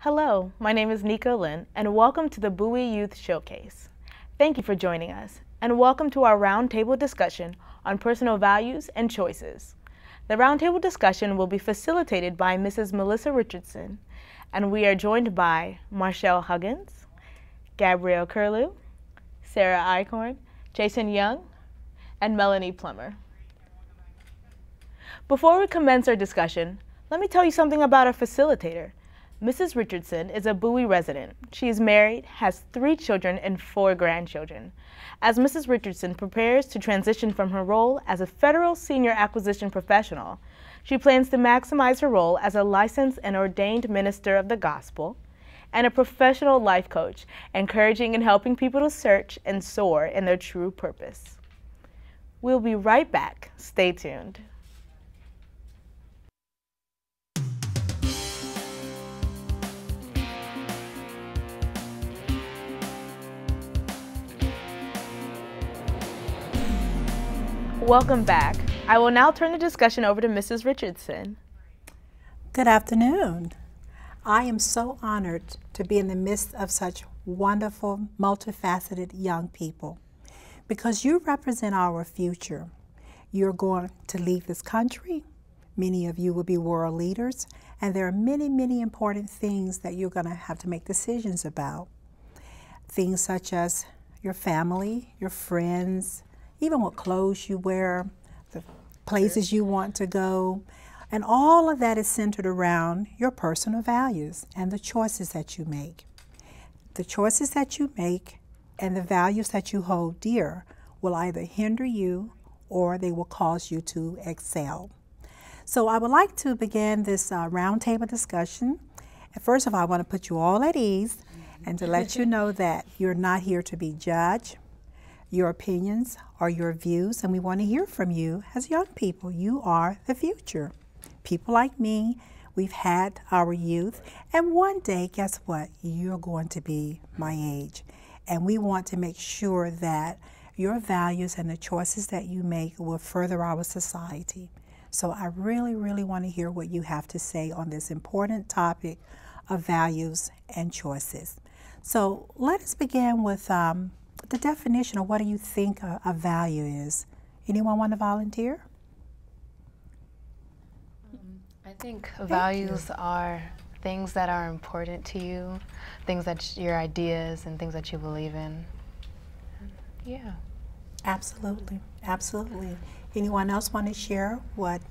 Hello, my name is Nneka Lynn, and welcome to the Bowie Youth Showcase. Thank you for joining us, and welcome to our roundtable discussion on personal values and choices. The roundtable discussion will be facilitated by Mrs Melissa Richardson, and we are joined by Marshall Huggins, Gabrielle Curlew, Sarah Eichhorn, Jason Young, and Melanie Plummer. Before we commence our discussion, let me tell you something about our facilitator. Mrs. Richardson is a Bowie resident. She is married, has 3 children and 4 grandchildren. As Mrs. Richardson prepares to transition from her role as a federal senior acquisition professional, she plans to maximize her role as a licensed and ordained minister of the gospel and a professional life coach, encouraging and helping people to search and soar in their true purpose. We'll be right back. Stay tuned. Welcome back. I will now turn the discussion over to Mrs. Richardson. Good afternoon. I am so honored to be in the midst of such wonderful, multifaceted young people because you represent our future. You're going to leave this country. Many of you will be world leaders, and there are many, many important things that you're going to have to make decisions about. Things such as your family, your friends, even what clothes you wear, the places you want to go, and all of that is centered around your personal values and the choices that you make. The choices that you make and the values that you hold dear will either hinder you or they will cause you to excel. So I would like to begin this roundtable discussion. And first of all, I want to put you all at ease and to let you know that you're not here to be judged. Your opinions are your views, and we want to hear from you as young people. You are the future. People like me, we've had our youth, and one day, guess what? You're going to be my age. And we want to make sure that your values and the choices that you make will further our society. So I really, really want to hear what you have to say on this important topic of values and choices. So let us begin with the definition of what do you think a value is. Anyone want to volunteer? I think values are things that are important to you, things that your ideas and things that you believe in. Yeah. Absolutely, absolutely. Anyone else want to share what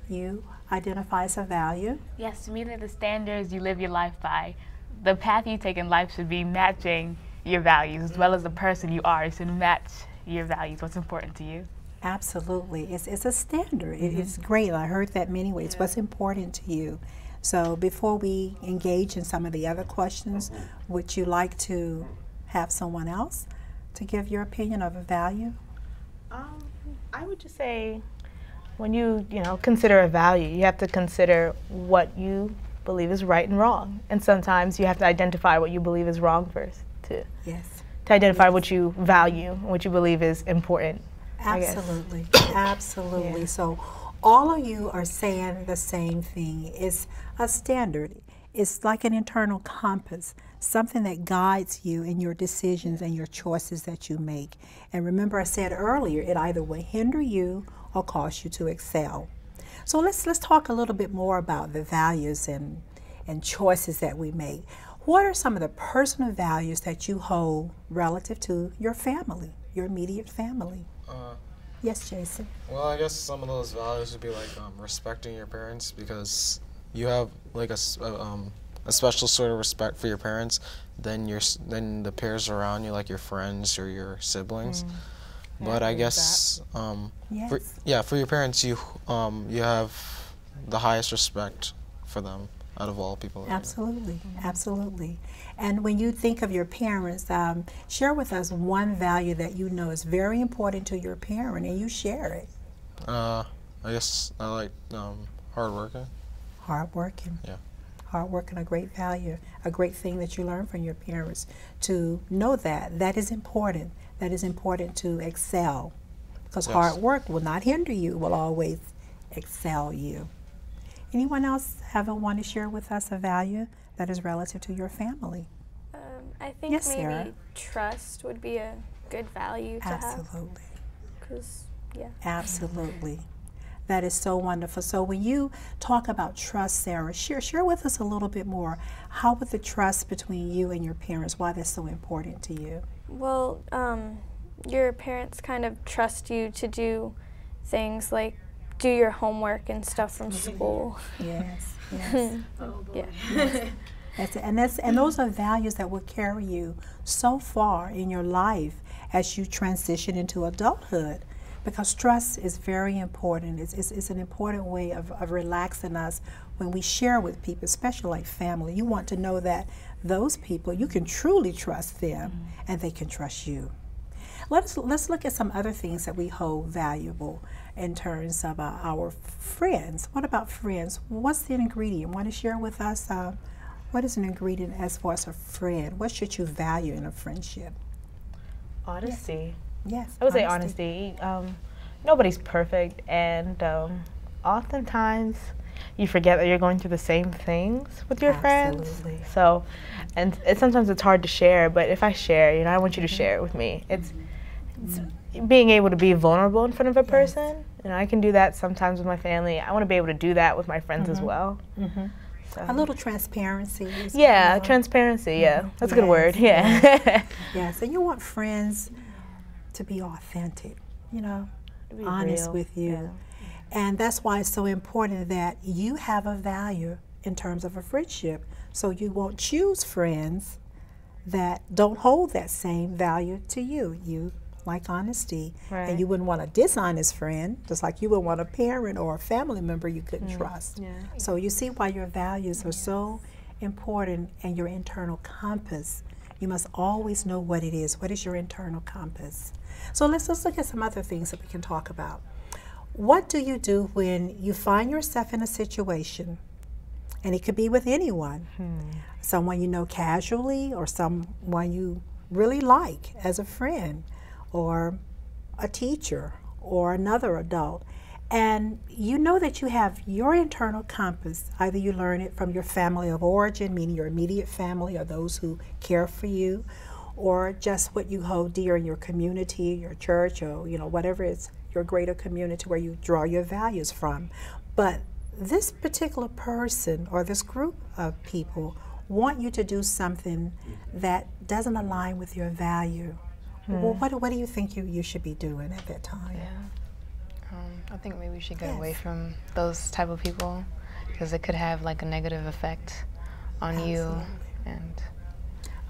you identify as a value? Yes, to me they're the standards you live your life by. The path you take in life should be matching your values as well as the person you are. It should match your values, what's important to you. Absolutely. It's a standard. It's great. I heard that many ways. What's important to you? So before we engage in some of the other questions, would you like to have someone else to give your opinion of a value? I would just say when you consider a value, you have to consider what you believe is right and wrong. And sometimes you have to identify what you believe is wrong first. To identify what you value, what you believe is important. Absolutely, absolutely. Yeah. So all of you are saying the same thing. It's a standard. It's like an internal compass, something that guides you in your decisions and your choices that you make. And remember I said earlier, it either will hinder you or cause you to excel. So let's talk a little bit more about the values and choices that we make. What are some of the personal values that you hold relative to your family, your immediate family? Yes, Jason. Well, I guess some of those values would be like respecting your parents, because you have like a special sort of respect for your parents than the peers around you, like your friends or your siblings. But I guess for your parents, you have the highest respect for them out of all people. Absolutely, absolutely. And when you think of your parents, share with us one value that you know is very important to your parent, and you share it. I guess I like hardworking. Hardworking. Yeah. Hardworking, a great value, a great thing that you learn from your parents. To know that is important. That is important to excel, because hard work will not hinder you; it will always excel you. Anyone else want to share with us a value that is relative to your family? I think Yes, maybe Sarah. trust would be a good value to have. Absolutely. Yeah. Absolutely. That is so wonderful. So when you talk about trust, Sarah, share with us a little bit more. How would the trust between you and your parents, why that's so important to you? Well, your parents kind of trust you to do things like do your homework and stuff from school. Yes, yes. Yeah. That's it. And those are values that will carry you so far in your life as you transition into adulthood, because trust is very important. It's an important way of relaxing us when we share with people, especially like family. You want to know that those people, you can truly trust them and they can trust you. Let's look at some other things that we hold valuable in terms of our friends. What about friends? What's the ingredient? Want to share with us? What is an ingredient as far as a friend? What should you value in a friendship? Honesty. Yes. I would say honesty. Nobody's perfect, and oftentimes you forget that you're going through the same things with your friends. Absolutely. So, and sometimes it's hard to share, but if I share, I want you to share it with me. It's being able to be vulnerable in front of a person. I can do that sometimes with my family. I want to be able to do that with my friends as well. So. A little transparency. Yeah, transparency, yeah. That's a good word, yeah. Yes, and you want friends to be authentic, Be honest real. with you. Yeah. And that's why it's so important that you have a value in terms of a friendship. So you won't choose friends that don't hold that same value to you. You like honesty. Right. And you wouldn't want a dishonest friend, just like you would want a parent or a family member you couldn't trust. Yeah. So you see why your values are so important and your internal compass. You must always know what it is. What is your internal compass? So let's look at some other things that we can talk about. What do you do when you find yourself in a situation, and it could be with anyone, someone you know casually or someone you really like as a friend or a teacher or another adult, and you know that you have your internal compass. Either you learn it from your family of origin, meaning your immediate family or those who care for you, or just what you hold dear in your community, your church, or whatever it's your greater community where you draw your values from. But this particular person or this group of people want you to do something that doesn't align with your value. Well, what do you think you should be doing at that time? Yeah. I think maybe we should get away from those type of people, because it could have like a negative effect on you. And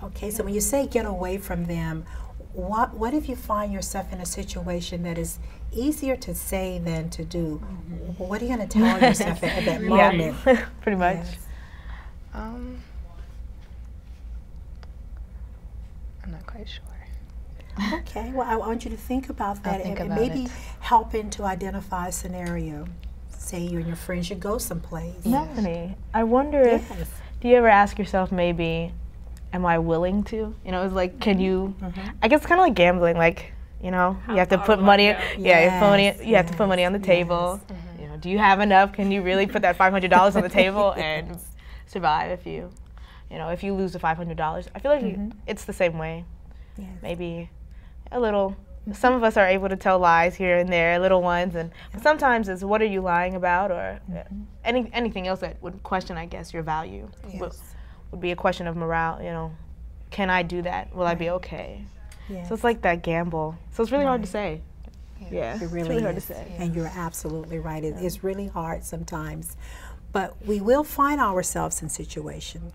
okay, so when you say get away from them, what if you find yourself in a situation that is easier to say than to do? What are you going to tell yourself at that moment? Yeah, pretty much. Yes. I'm not quite sure. Okay, well, I want you to think about that think and about maybe it. helping to identify a scenario. Say you and your friends should go someplace. Melanie, I wonder if, Yes. do you ever ask yourself maybe, am I willing to? It's like, can you, I guess it's kind of like gambling, like, you have to put money, you have to put money on the table. Do you have enough? Can you really put that $500 on the table and survive if you lose the $500? I feel like it's the same way. Yes. Maybe a little. Some of us are able to tell lies here and there, little ones, and sometimes it's what are you lying about, or anything else that would question, I guess, your value. Yes. Would be a question of morale. Can I do that? Will I be okay? Yes. So it's like that gamble. So it's really hard to say. Yeah, It it's really really hard to is. say. And you're absolutely right. It's really hard sometimes. But we will find ourselves in situations.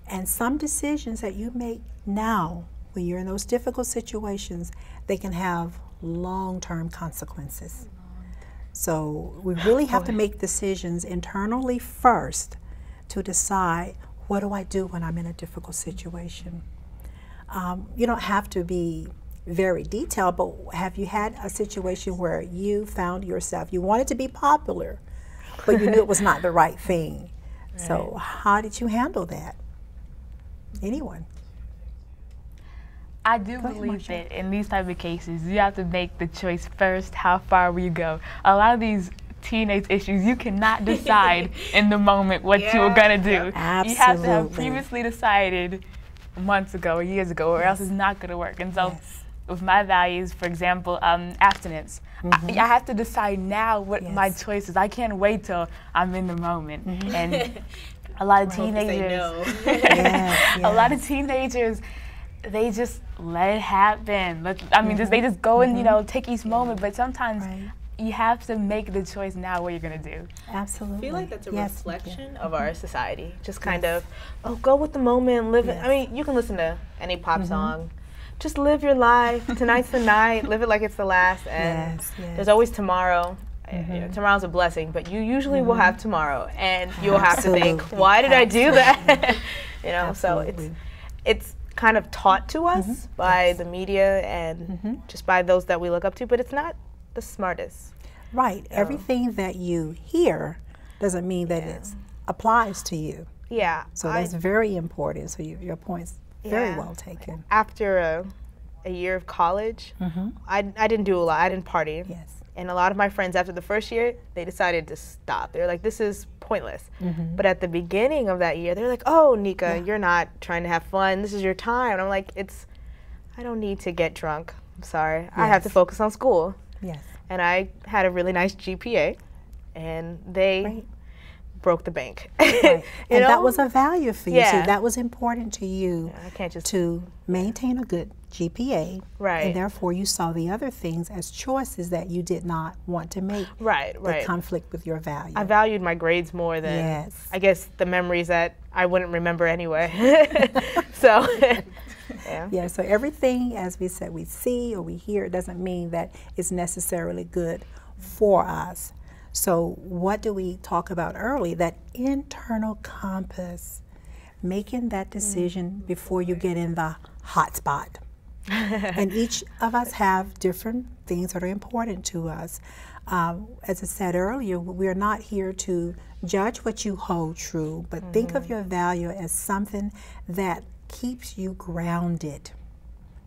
And some decisions that you make now, when you're in those difficult situations, they can have long-term consequences. So we really have to make decisions internally first to decide, what do I do when I'm in a difficult situation? You don't have to be very detailed, but have you had a situation where you found yourself, you wanted to be popular, but you knew it was not the right thing? Right. So how did you handle that? Anyone? I do believe that in these type of cases, you have to make the choice first, how far will you go. A lot of these teenage issues, you cannot decide in the moment what you were going to do. Absolutely. You have to have previously decided months ago or years ago, or else it's not going to work. And so with my values, for example, abstinence, I have to decide now what my choice is. I can't wait till I'm in the moment. And a lot of teenagers, a lot of teenagers, they just let it happen. I mean, they just go and, you know, take each moment, but sometimes you have to make the choice now what you're going to do. Absolutely. I feel like that's a reflection of our society. Just kind of, go with the moment, live it. I mean, you can listen to any pop song. Just live your life. Tonight's the night. Live it like it's the last. And there's always tomorrow. You know, tomorrow's a blessing, but you usually will have tomorrow, and you'll have to think, why did I do that? You know, so it's kind of taught to us by the media and just by those that we look up to, but it's not the smartest. Right. Everything that you hear doesn't mean that it applies to you. Yeah. So that's very important. So your point's very well taken. After a year of college, I didn't do a lot. I didn't party. Yes. And a lot of my friends, after the first year, they decided to stop. They were like, this is pointless. But at the beginning of that year, they're like, oh, Nneka, you're not trying to have fun. This is your time. And I'm like, I don't need to get drunk. I'm sorry. I have to focus on school. Yes. And I had a really nice GPA, and they broke the bank. And that was a value for you. Yeah. So that was important to you I can't just to maintain a good GPA. Right. And therefore you saw the other things as choices that you did not want to make. That conflict with your value. I valued my grades more than, I guess, the memories that I wouldn't remember anyway. So, yeah, so everything, as we said, we see or we hear, it doesn't mean that it's necessarily good for us. So what do we talk about early? That internal compass, making that decision before you get in the hot spot. And each of us have different things that are important to us. As I said earlier, we're not here to judge what you hold true, but think of your value as something that keeps you grounded.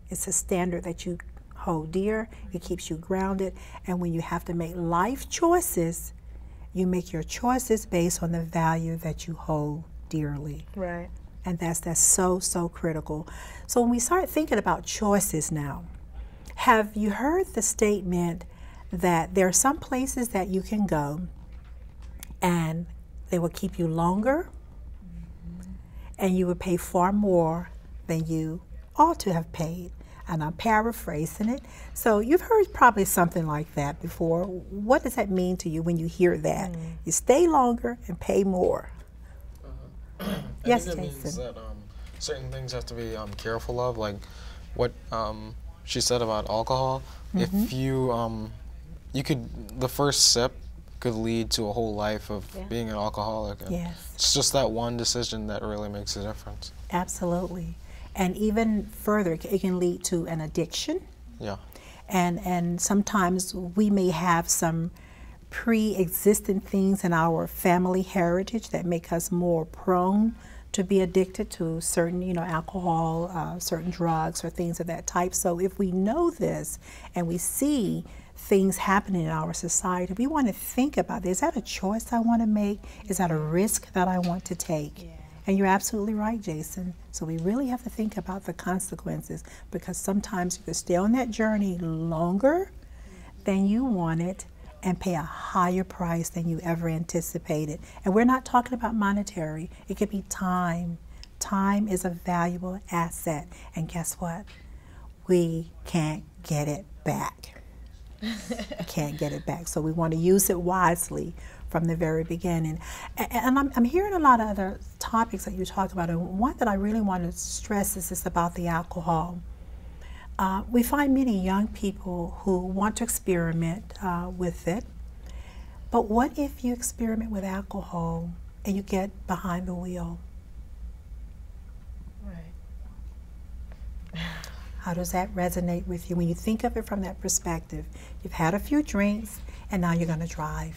It's a standard that you hold dear. It keeps you grounded. And when you have to make life choices, you make your choices based on the value that you hold dearly. Right. And that's so, so critical. So when we start thinking about choices now, have you heard the statement that there are some places that you can go and they will keep you longer and you would pay far more than you ought to have paid? And I'm paraphrasing it. So you've heard probably something like that before. What does that mean to you when you hear that? You stay longer and pay more. Yes, I think it means that certain things have to be careful of, like what she said about alcohol. If you, the first sip could lead to a whole life of being an alcoholic. And it's just that one decision that really makes a difference. Absolutely. And even further, it can lead to an addiction. Yeah. And sometimes we may have some pre-existing things in our family heritage that make us more prone to be addicted to certain, alcohol, certain drugs or things of that type. So if we know this and we see things happening in our society, we want to think about this. Is that a choice I want to make? Is that a risk that I want to take? Yeah. And you're absolutely right, Jason. So we really have to think about the consequences, because sometimes you could stay on that journey longer than you wanted and pay a higher price than you ever anticipated. And we're not talking about monetary. It could be time. Time is a valuable asset. And guess what? We can't get it back. Can't get it back. So we want to use it wisely from the very beginning. And I'm hearing a lot of other topics that you talk about, and one that I really want to stress is this about the alcohol. We find many young people who want to experiment with it, but what if you experiment with alcohol and you get behind the wheel? Right. How does that resonate with you when you think of it from that perspective? You've had a few drinks and now you're going to drive.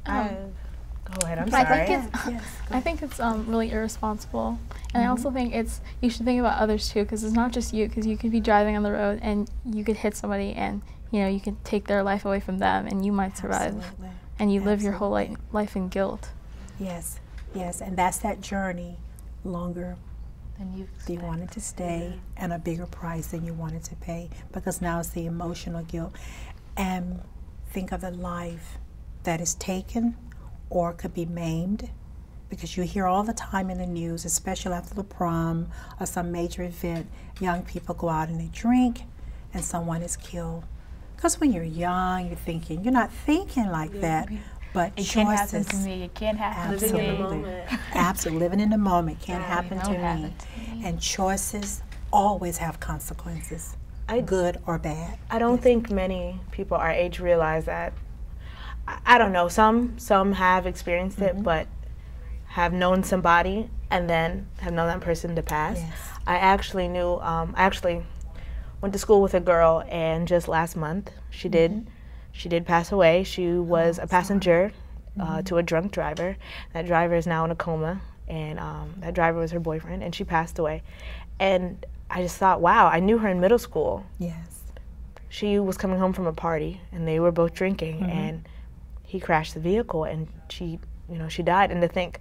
Go ahead, I'm sorry. I think it's really irresponsible. And I also think you should think about others too, because it's not just you, because you could be driving on the road and you could hit somebody and you know, you can take their life away from them and you might survive. Absolutely. And you live your whole Absolutely. life in guilt. Yes, yes, and that's that journey longer And you wanted to stay and a bigger price than you wanted to pay, because now it's the emotional guilt. And think of the life that is taken or could be maimed, because you hear all the time in the news, especially after the prom or some major event, young people go out and they drink and someone is killed. Because when you're young, you're not thinking like that, but It choices. can't happen to me. It can't happen to me. Absolutely. Living in the moment. Absolutely, living in the moment can't happen to don't me. happen And choices always have consequences, good or bad. I don't think many people our age realize that. I don't know, some have experienced it, but have known somebody and then have known that person to pass. Yes. I actually went to school with a girl, and just last month she did pass away. She was a passenger to a drunk driver. That driver is now in a coma, and that driver was her boyfriend, and she passed away. And I just thought, wow, I knew her in middle school. Yes. She was coming home from a party, and they were both drinking, and he crashed the vehicle, and she died. And to think,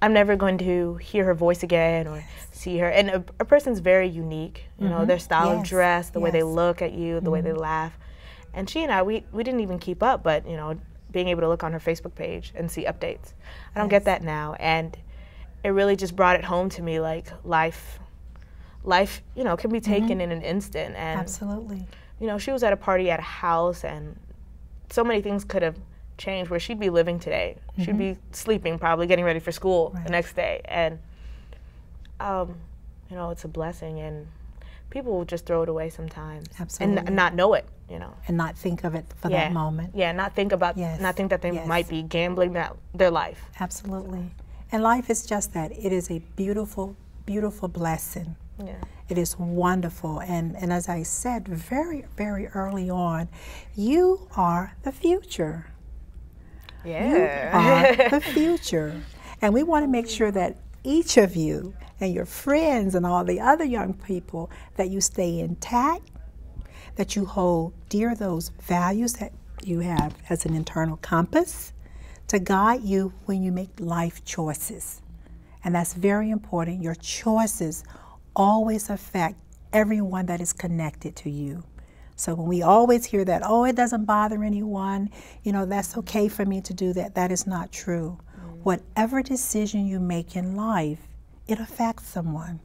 I'm never going to hear her voice again or see her. And a person's very unique, you know, their style of dress, the way they look at you, the way they laugh. And she and I, we didn't even keep up, but, you know, being able to look on her Facebook page and see updates. I don't get that now. And it really just brought it home to me, like life, you know, can be taken in an instant. And, Absolutely. you know, she was at a party at a house, and so many things could have changed where she'd be living today. She'd be sleeping, probably getting ready for school the next day. And, you know, it's a blessing, and people will just throw it away sometimes. Absolutely. And not know it, you know. And not think of it for that moment. Yeah, not think about, not think that they might be gambling their life. Absolutely. And life is just that. It is a beautiful, beautiful blessing. Yeah. It is wonderful. And as I said very, very early on, you are the future. Yeah. You are the future. And we want to make sure that each of you and your friends and all the other young people, that you stay intact, that you hold dear those values that you have as an internal compass to guide you when you make life choices. And that's very important. Your choices always affect everyone that is connected to you. So when we always hear that, oh, it doesn't bother anyone, you know, that's okay for me to do that, that is not true. Whatever decision you make in life, it affects someone.